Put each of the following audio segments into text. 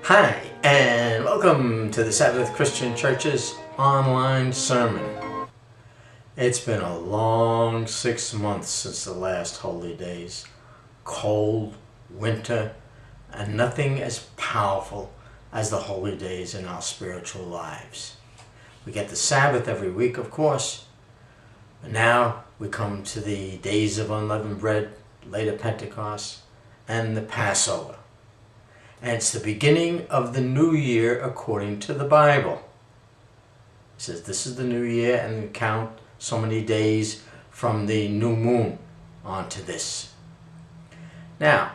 Hi, and welcome to the Sabbath Christian Church's online sermon. It's been a long 6 months since the last holy days. Cold, winter, and nothing as powerful as the holy days in our spiritual lives. We get the Sabbath every week, of course, but now we come to the days of unleavened bread, later Pentecost, and the Passover. And it's the beginning of the new year according to the Bible. It says this is the new year, and we count so many days from the new moon onto this. Now,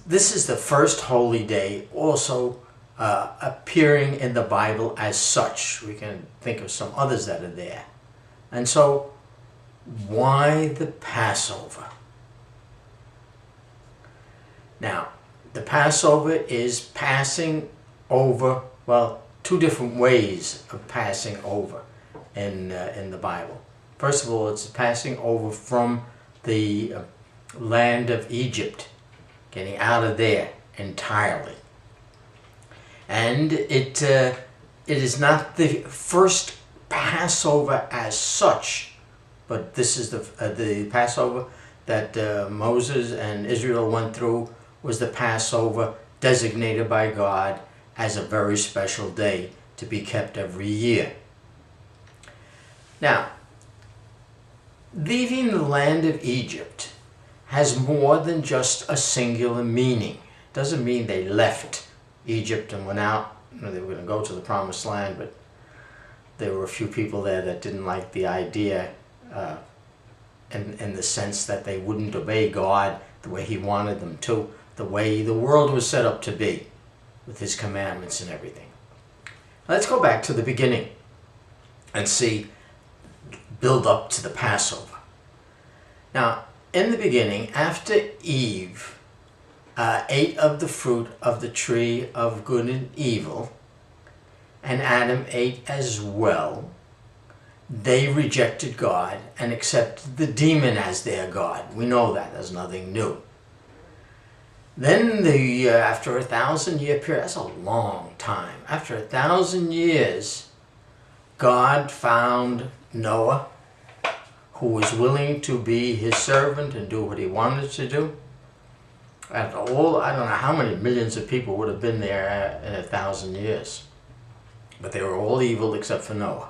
this is the first holy day also appearing in the Bible as such. We can think of some others that are there. And so, why the Passover? Now, the Passover is passing over, well, two different ways of passing over in the Bible. First of all, it's passing over from the land of Egypt, getting out of there entirely. And it is not the first Passover as such, but this is the Passover that Moses and Israel went through. Was the Passover designated by God as a very special day to be kept every year. Now, leaving the land of Egypt has more than just a singular meaning. It doesn't mean they left Egypt and went out. They were going to go to the Promised Land, but there were a few people there that didn't like the idea in the sense that they wouldn't obey God the way He wanted them to, the way the world was set up to be, with His commandments and everything. Let's go back to the beginning and build up to the Passover. Now, in the beginning, after Eve ate of the fruit of the tree of good and evil, and Adam ate as well, they rejected God and accepted the demon as their God. We know that. There's nothing new. Then after 1,000-year period, that's a long time. After 1,000 years, God found Noah, who was willing to be His servant and do what he wanted to do. After all, I don't know how many millions of people would have been there in 1,000 years. But they were all evil except for Noah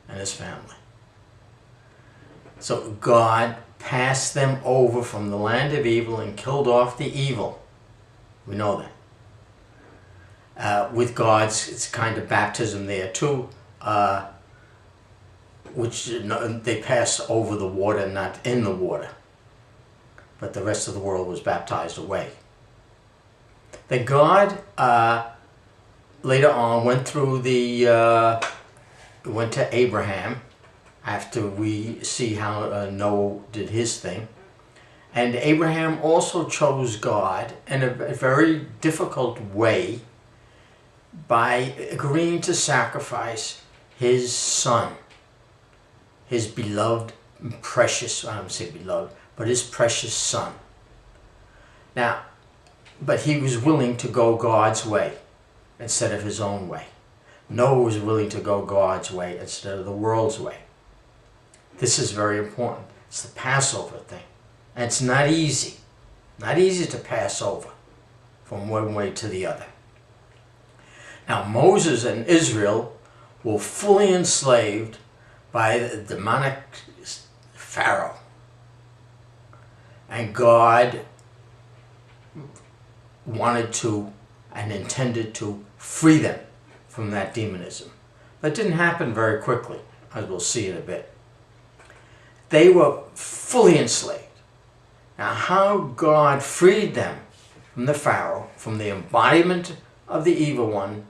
and his family. So God passed them over from the land of evil and killed off the evil. We know that. With God's, it's kind of baptism there too, which they pass over the water, not in the water. But the rest of the world was baptized away. Then God later on went to Abraham, after we see how Noah did his thing. And Abraham also chose God in a very difficult way by agreeing to sacrifice his son, his beloved, precious, I don't say beloved, but his precious son. Now, but he was willing to go God's way instead of his own way. Noah was willing to go God's way instead of the world's way. This is very important. It's the Passover thing. And it's not easy. Not easy to pass over from one way to the other. Now, Moses and Israel were fully enslaved by the demonic Pharaoh. And God wanted to and intended to free them from that demonism. That didn't happen very quickly, as we'll see in a bit. They were fully enslaved. Now, how God freed them from the Pharaoh, from the embodiment of the evil one,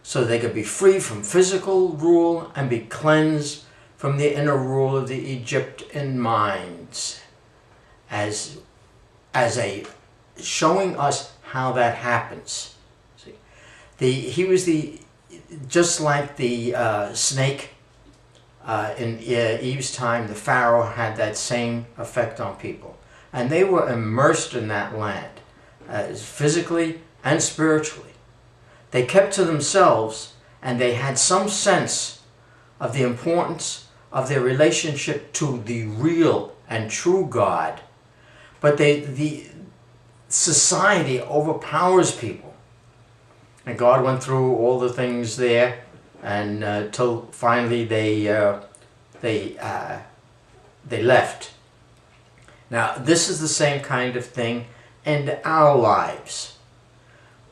so they could be free from physical rule and be cleansed from the inner rule of the Egyptian minds, as showing us how that happens. See, just like the snake in Eve's time, the Pharaoh had that same effect on people. And they were immersed in that land, physically and spiritually. They kept to themselves, and they had some sense of the importance of their relationship to the real and true God. But the society overpowers people. And God went through all the things there, and till finally they left. Now, this is the same kind of thing in our lives.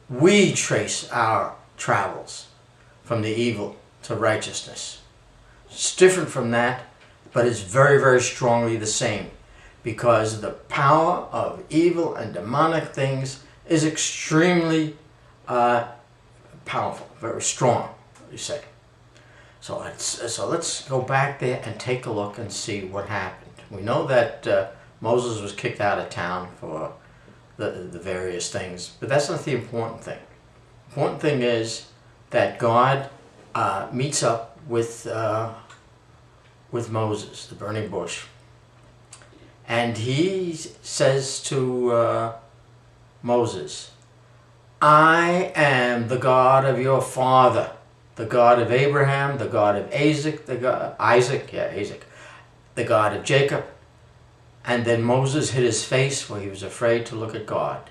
We trace our travels from the evil to righteousness. It's different from that, but it's very, very strongly the same, because the power of evil and demonic things is extremely powerful, very strong, you say. So let's go back there and take a look and see what happened. We know that Moses was kicked out of town for the various things, but that's not the important thing. The important thing is that God meets up with Moses, the burning bush, and he says to Moses, "I am the God of your father, the God of Abraham, the God of Isaac, the God of Jacob." And then Moses hid his face, for he was afraid to look at God.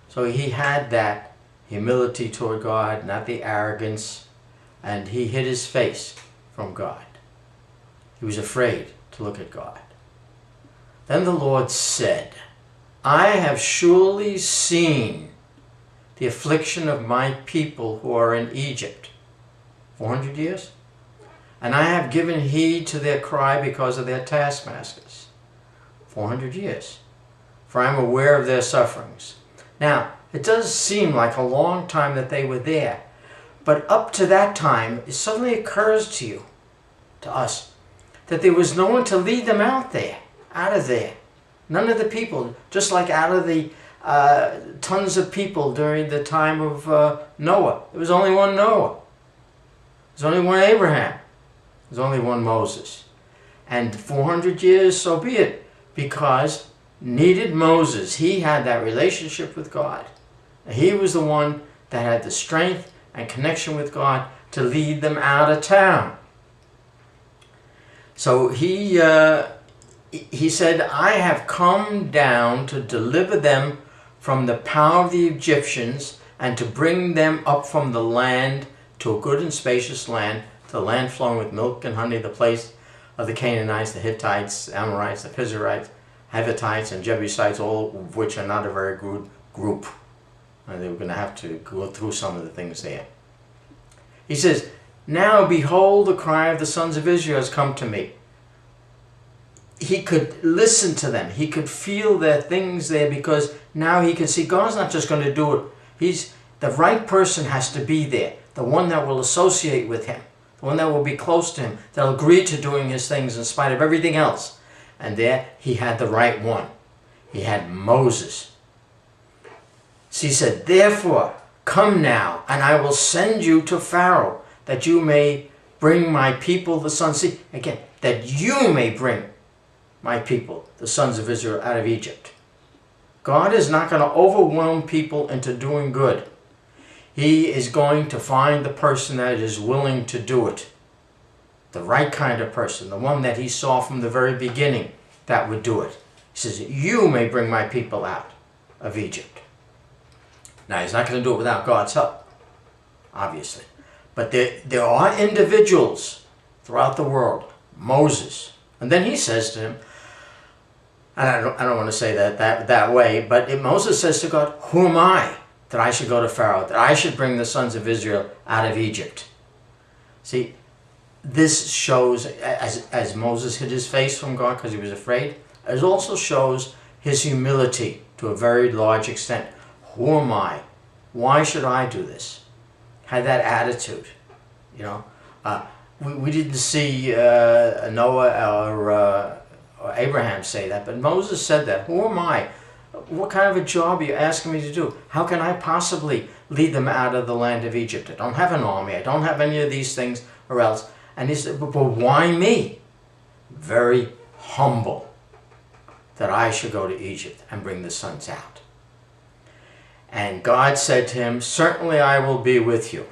So he had that humility toward God, not the arrogance, and he hid his face from God. He was afraid to look at God. Then the Lord said, "I have surely seen the affliction of my people who are in Egypt." 400 years? "And I have given heed to their cry because of their taskmasters." 400 years. "For I am aware of their sufferings." Now, it does seem like a long time that they were there, but up to that time, it suddenly occurs to you, to us, that there was no one to lead them out of there. None of the people, just like out of the tons of people during the time of Noah. There was only one Noah. There was only one Abraham. There was only one Moses. And 400 years, so be it, because needed Moses. He had that relationship with God. He was the one that had the strength and connection with God to lead them out of town. So he said, "I have come down to deliver them from the power of the Egyptians and to bring them up from the land to a good and spacious land, to the land flowing with milk and honey, the place of the Canaanites, the Hittites, Amorites, the Perizzites, Hivitites, and Jebusites, all of which are not a very good group." And they were going to have to go through some of the things there. He says, "Now behold, the cry of the sons of Israel has come to me." He could listen to them. He could feel their things there, because now he can see God's not just going to do it. The right person has to be there. The one that will associate with him. The one that will be close to him. That will agree to doing his things in spite of everything else. And there he had the right one. He had Moses. So he said, "Therefore, come now, and I will send you to Pharaoh, that you may bring my people, the sons." See, again, that you may bring my people, the sons of Israel, out of Egypt. God is not going to overwhelm people into doing good. He is going to find the person that is willing to do it. The right kind of person, the one that he saw from the very beginning that would do it. He says, "You may bring my people out of Egypt." Now, he's not going to do it without God's help, obviously. But there are individuals throughout the world, Moses. And then he says to him, and I don't want to say that way, but Moses says to God, "Who am I that I should go to Pharaoh, that I should bring the sons of Israel out of Egypt?" See, this shows, as Moses hid his face from God because he was afraid, it also shows his humility to a very large extent. Who am I? Why should I do this? Had that attitude, you know. We didn't see Noah or Abraham say that, but Moses said that. Who am I? What kind of a job are you asking me to do? How can I possibly lead them out of the land of Egypt? I don't have an army. I don't have any of these things or else. And he said, but why me? Very humble that I should go to Egypt and bring the sons out. And God said to him, "Certainly I will be with you."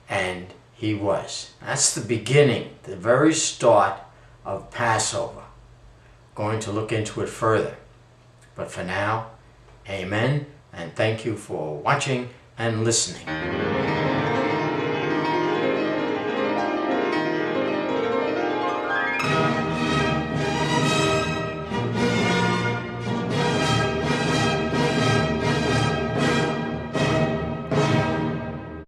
And he was. That's the beginning, the very start of Passover. Going to look into it further. But for now, amen, and thank you for watching and listening.